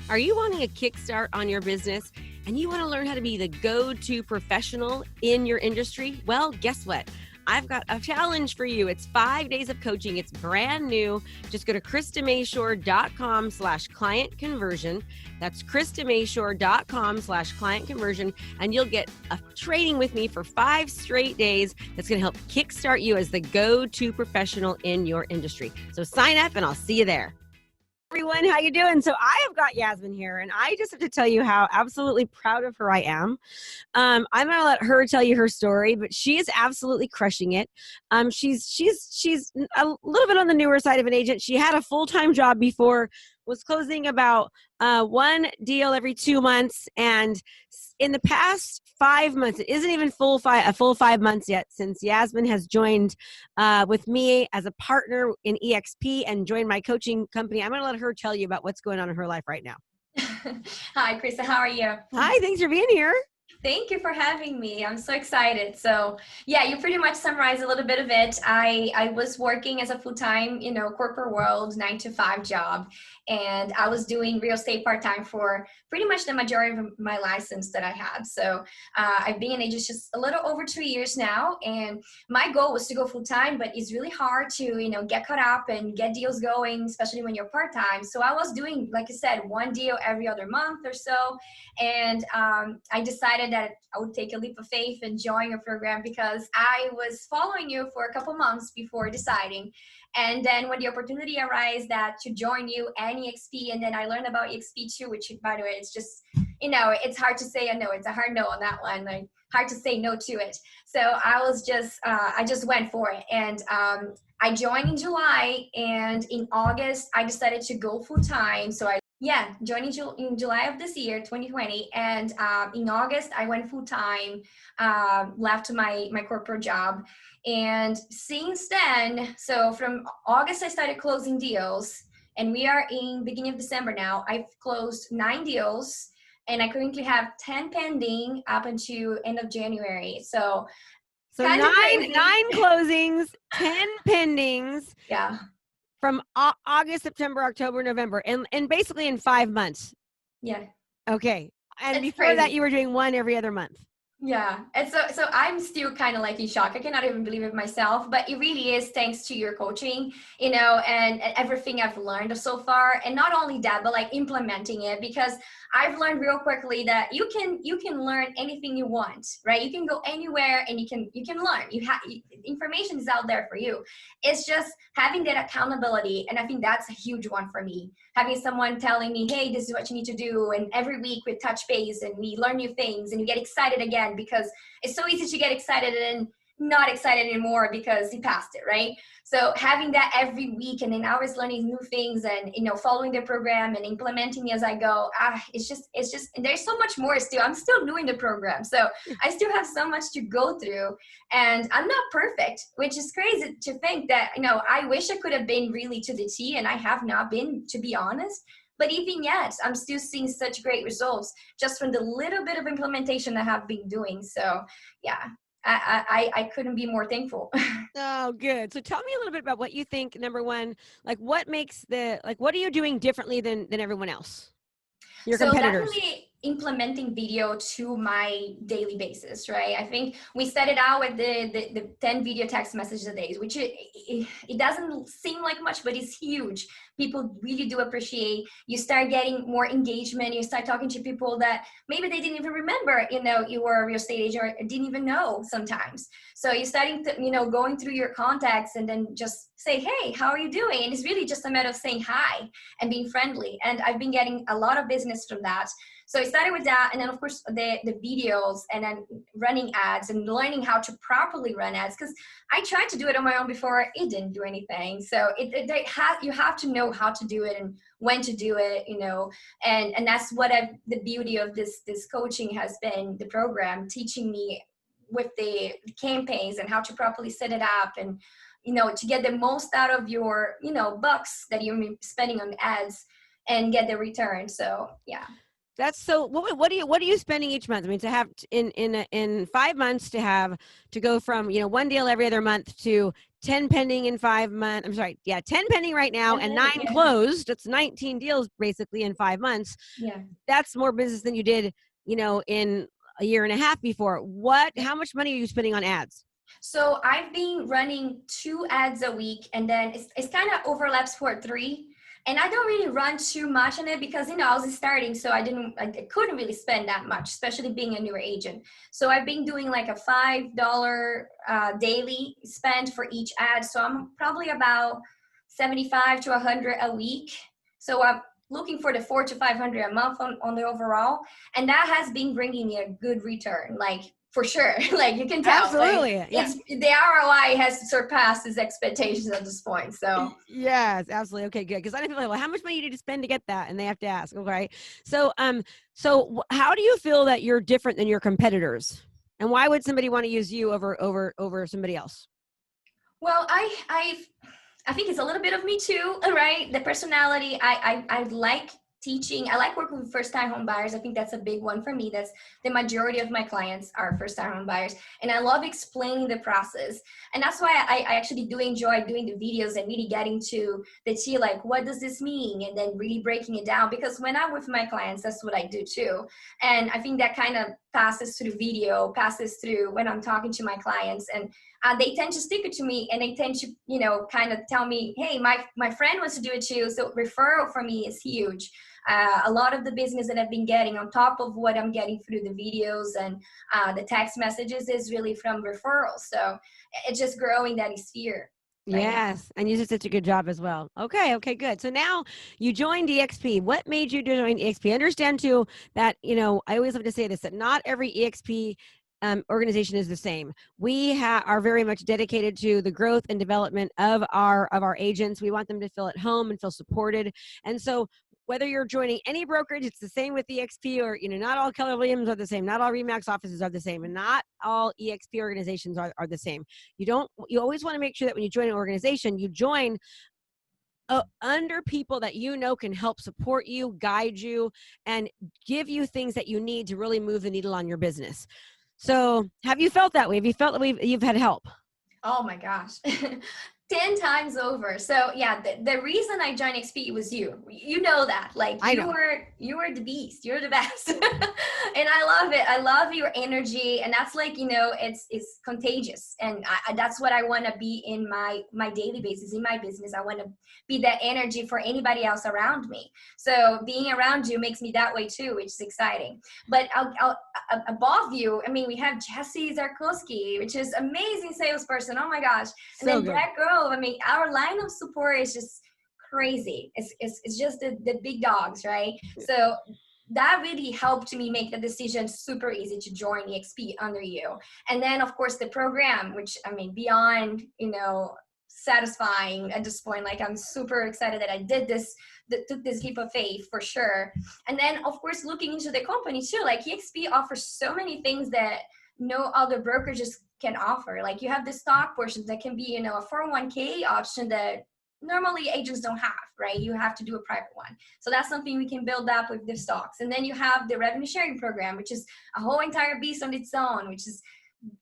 Are you wanting a kickstart on your business and you want to learn how to be the go-to professional in your industry? Well, guess what? I've got a challenge for you. It's 5 days of coaching. It's brand new. Just go to KristaMashore.com/client conversion. That's KristaMashore.com/client conversion. And you'll get a training with me for 5 straight days that's going to help kickstart you as the go-to professional in your industry. So sign up and I'll see you there. Everyone, how you doing? So I have got Ysmaine here, and I just have to tell you how absolutely proud of her I am. I'm gonna let her tell you her story, but she is absolutely crushing it. She's a little bit on the newer side of an agent. She had a full-time job before, was closing about one deal every 2 months, and in the past 5 months, it isn't even a full 5 months yet since Ysmaine has joined with me as a partner in EXP and joined my coaching company. I'm going to let her tell you about what's going on in her life right now. Hi, Krista. How are you? Hi, thanks for being here. Thank you for having me. I'm so excited. So yeah, you pretty much summarized a little bit of it. I was working as a full-time, corporate world, 9-to-5 job. And I was doing real estate part-time for pretty much the majority of my license that I had. So I've been an agent just a little over 2 years now. And my goal was to go full-time, but it's really hard to, get caught up and get deals going, especially when you're part-time. So I was doing, like I said, one deal every other month or so. And I decided that I would take a leap of faith and join your program because I was following you for a couple months before deciding. And then when the opportunity arose that to join you and EXP, and then I learned about EXP too, which by the way, it's just, it's hard to say a no. It's a hard no on that one. Like hard to say no to it. So I just went for it. And I joined in July, and in August, I decided to go full time. So joined in July of this year, 2020. And in August, I went full time, left my corporate job. And since then, so from August, I started closing deals. And we are in beginning of December now. I've closed 9 deals. And I currently have 10 pending up until end of January. So nine closings, 10 pendings. Yeah. From August, September, October, November, and basically in 5 months. Yeah. Okay. And it's before crazy. that, you were doing one every other month. Yeah. And so I'm still kind of like in shock. I cannot even believe it myself, but it really is thanks to your coaching, and everything I've learned so far. And not only that, but like implementing it, because I've learned real quickly that you can learn anything you want, right? You can go anywhere and you can learn. Information is out there for you. It's just having that accountability. And I think that's a huge one for me. Having someone telling me, hey, this is what you need to do. And every week we touch base and we learn new things and you get excited again, because it's so easy to get excited and not excited anymore because you passed it, right? So having that every week, and then always learning new things and, following the program and implementing as I go, it's just, and there's so much more still. I'm still doing the program. So I still have so much to go through, and I'm not perfect, which is crazy to think that, I wish I could have been really to the T, and I have not been, to be honest. But even yet, I'm still seeing such great results just from the little bit of implementation I have been doing. So yeah, I couldn't be more thankful. Oh, good. So tell me a little bit about what you think, number one, what are you doing differently than everyone else? Your competitors. Definitely implementing video to my daily basis, right? I think we started out with the 10 video text messages a day, which it doesn't seem like much, but it's huge. People really do appreciate. You start getting more engagement. You start talking to people that maybe they didn't even remember, you were a real estate agent or didn't even know sometimes. So you're starting to, going through your contacts and then just say, hey, how are you doing? And it's really just a matter of saying hi and being friendly. And I've been getting a lot of business from that. So I started with that, and then of course the videos, and then running ads and learning how to properly run ads, because I tried to do it on my own before. It didn't do anything. So you have to know how to do it and when to do it, and that's what the beauty of this coaching has been, the program teaching me with the campaigns and how to properly set it up, and to get the most out of your bucks that you're spending on ads and get the return. So yeah. That's so. What are you spending each month? I mean, to have in 5 months to go from one deal every other month to 10 pending in 5 months. I'm sorry, yeah, 10 pending right now and Pandemic, 9 yeah. closed. That's 19 deals basically in 5 months. Yeah. That's more business than you did, in a year and a half before. How much money are you spending on ads? So I've been running 2 ads a week, and then it's kind of overlaps for 3. And I don't really run too much on it because, I was starting, so I couldn't really spend that much, especially being a newer agent. So I've been doing like a $5 daily spend for each ad. So I'm probably about 75 to 100 a week. So I'm looking for the 400 to 500 a month on the overall. And that has been bringing me a good return, like for sure. Like you can tell, Absolutely, like, yeah. it's the ROI has surpassed its expectations at this point. So Yes, absolutely. Okay, good. Because I know people are like, well, how much money do you need to spend to get that? And they have to ask. Okay. So how do you feel that you're different than your competitors? And why would somebody want to use you over somebody else? well, I think it's a little bit of me too, right? The personality. I like teaching. I like working with first-time home buyers. I think that's a big one for me. That's the majority of my clients are first-time home buyers, and I love explaining the process. And that's why I actually do enjoy doing the videos and really getting to the tea, like what does this mean, and then really breaking it down. Because when I'm with my clients, that's what I do too. And I think that kind of passes through video, passes through when I'm talking to my clients, and they tend to stick it to me, and they tend to, kind of tell me, hey, my friend wants to do it too. So referral for me is huge. A lot of the business that I've been getting on top of what I'm getting through the videos and the text messages is really from referrals. So it's just growing that sphere. Right Yes, and you did such a good job as well. Okay, good. So now you joined EXP. What made you join EXP? Understand too that I always love to say this, that not every EXP organization is the same. We are very much dedicated to the growth and development of our agents. We want them to feel at home and feel supported. And so whether you're joining any brokerage, it's the same with EXP, or not all Keller Williams are the same, not all Remax offices are the same, and not all EXP organizations are the same. You always want to make sure that when you join an organization, you join under people that can help support you, guide you, and give you things that you need to really move the needle on your business. So have you felt that way? Have you felt that you've had help? Oh my gosh. 10 times over. So yeah, the reason I joined XP was you. You know that. Like you were the beast. You're the best. And I love it. I love your energy. And that's like, it's contagious. And that's what I want to be in my daily basis, in my business. I want to be that energy for anybody else around me. So being around you makes me that way too, which is exciting. But above you, I mean, we have Jessie Zarkowski, which is amazing salesperson. Oh my gosh. And then that girl, I mean, our line of support is just crazy. It's just the big dogs, right? So that really helped me make the decision super easy to join EXP under you. And then of course the program, which I mean, beyond, satisfying at this point. Like I'm super excited that I did this, that took this leap of faith for sure. And then of course, looking into the company too, like EXP offers so many things that no other brokerages can offer. Like you have the stock portion that can be, a 401k option that normally agents don't have, right? You have to do a private one. So that's something we can build up with the stocks. And then you have the revenue sharing program, which is a whole entire beast on its own, which is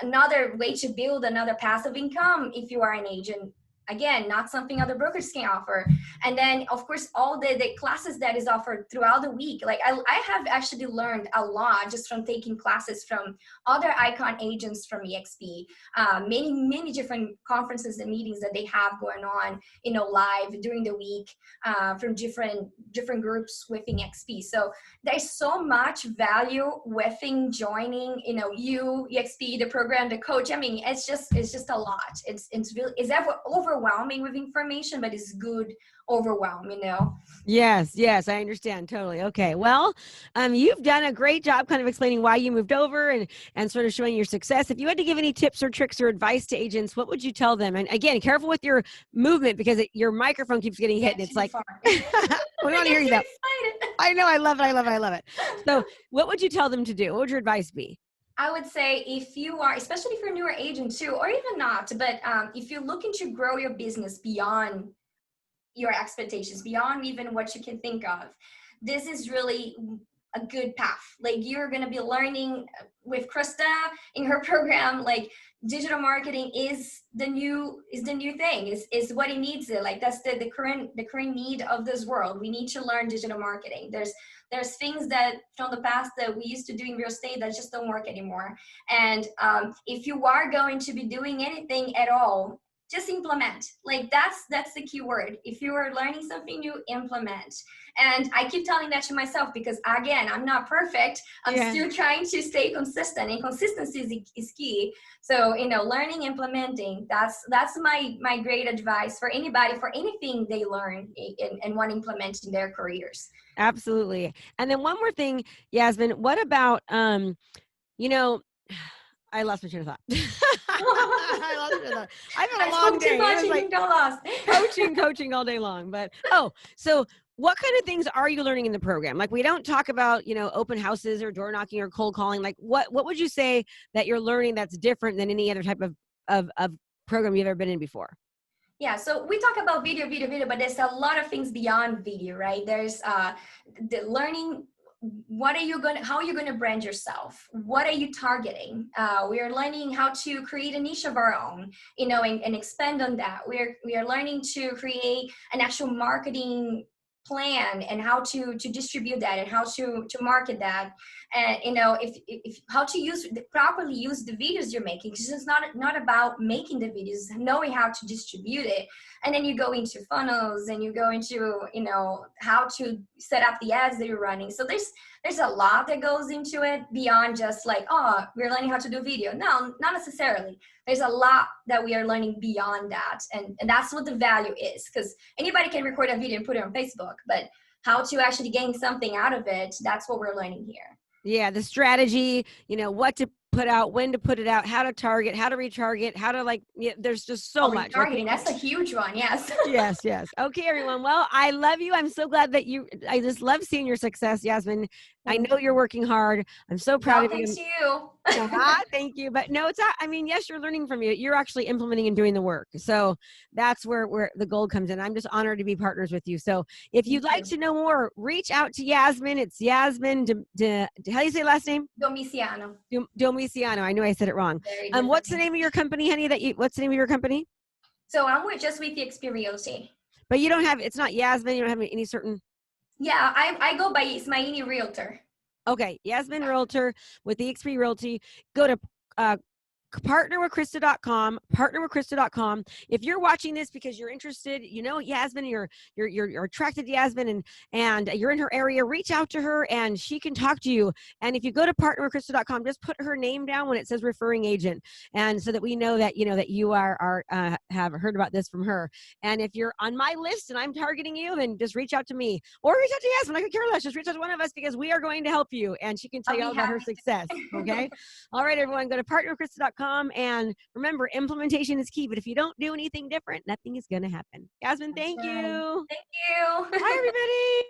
another way to build another passive income if you are an agent. Again, not something other brokers can offer. And then of course, all the classes that is offered throughout the week. Like I have actually learned a lot just from taking classes from other icon agents from EXP, many different conferences and meetings that they have going on, live during the week, from different groups within EXP. So there's so much value within joining, you, EXP, the program, the coach. I mean, it's just a lot. It's ever overwhelming with information, but it's good overwhelm, Yes, I understand totally. Okay, well, you've done a great job kind of explaining why you moved over and sort of showing your success. If you had to give any tips or tricks or advice to agents, what would you tell them? And again, careful with your movement because your microphone keeps getting hit, and it's like we want to hear you though. I know, I love it. So what would you tell them to do? What would your advice be? I would say if you are, especially if you're a newer agent too, or even not, but if you're looking to grow your business beyond your expectations, beyond even what you can think of, this is really a good path. Like you're going to be learning with Krista in her program, like digital marketing is the new thing, is what it needs. Like that's the current need of this world. We need to learn digital marketing. There's things that from the past that we used to do in real estate that just don't work anymore. And if you are going to be doing anything at all, just implement. Like that's the key word. If you are learning something new, implement. And I keep telling that to myself because again, I'm not perfect. I'm still trying to stay consistent, and consistency is key. So, learning, implementing, that's my great advice for anybody, for anything they learn and want to implement in their careers. Absolutely. And then one more thing, Ysmaine, what about, I lost my train of thought. I lost my train of thought. I've had a long day. It was like coaching all day long. But, so what kind of things are you learning in the program? Like we don't talk about, open houses or door knocking or cold calling. Like what would you say that you're learning that's different than any other type of program you've ever been in before? Yeah, so we talk about video, but there's a lot of things beyond video, right? There's the learning. How are you going to brand yourself? What are you targeting? We are learning how to create a niche of our own, and expand on that. We are learning to create an actual marketing plan and how to distribute that and how to market that, and if how to properly use the videos you're making, because it's not about making the videos, knowing how to distribute it. And then you go into funnels and you go into how to set up the ads that you're running. So there's a lot that goes into it beyond just like, oh, we're learning how to do video. No, not necessarily. There's a lot that we are learning beyond that. And that's what the value is, because anybody can record a video and put it on Facebook, but how to actually gain something out of it, that's what we're learning here. Yeah, the strategy, what to put out, when to put it out, how to target, how to retarget, how to there's just so much. Targeting, that's a huge one. Yes. Yes. Okay, everyone. Well, I love you. I'm so glad that I just love seeing your success, Ysmaine. I know you're working hard. I'm so proud of you. Thanks to you. Thank you. But no, it's not, yes, you're learning from you. You're actually implementing and doing the work. So that's where the gold comes in. I'm just honored to be partners with you. So if you'd like to know more, reach out to Ysmaine. It's Ysmaine, how do you say last name? Domiciano. Domiciano. I know I said it wrong. What's the name of your company, honey? What's the name of your company? So I'm just with the Realty. But you don't have, it's not Ysmaine. You don't have any certain. Yeah, I go by Ysmaine Realtor. Okay, Ysmaine Realtor with the eXp Realty. Go to partnerwithkrista.com. If you're watching this because you're interested, Ysmaine, you're attracted to Ysmaine and you're in her area, reach out to her and she can talk to you. And if you go to partnerwithkrista.com, just put her name down when it says referring agent, and so that we know that that you have heard about this from her. And if you're on my list and I'm targeting you, then just reach out to me or reach out to Ysmaine. I could care less. Just reach out to one of us because we are going to help you and she can tell you all about her success. Okay. All right, everyone, go to partnerwithkrista.com. And remember, implementation is key, but if you don't do anything different, nothing is going to happen. Ysmaine, thank you. Thank you. Bye, everybody.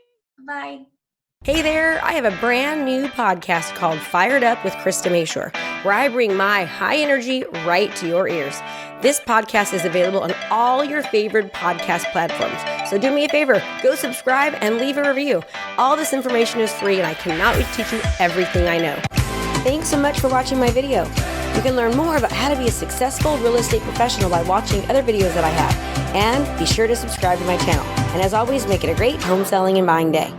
Bye. Hey there, I have a brand new podcast called Fired Up with Krista Mashore, where I bring my high energy right to your ears. This podcast is available on all your favorite podcast platforms. So do me a favor, go subscribe and leave a review. All this information is free and I cannot wait to teach you everything I know. Thanks so much for watching my video. You can learn more about how to be a successful real estate professional by watching other videos that I have. And be sure to subscribe to my channel. And as always, make it a great home selling and buying day.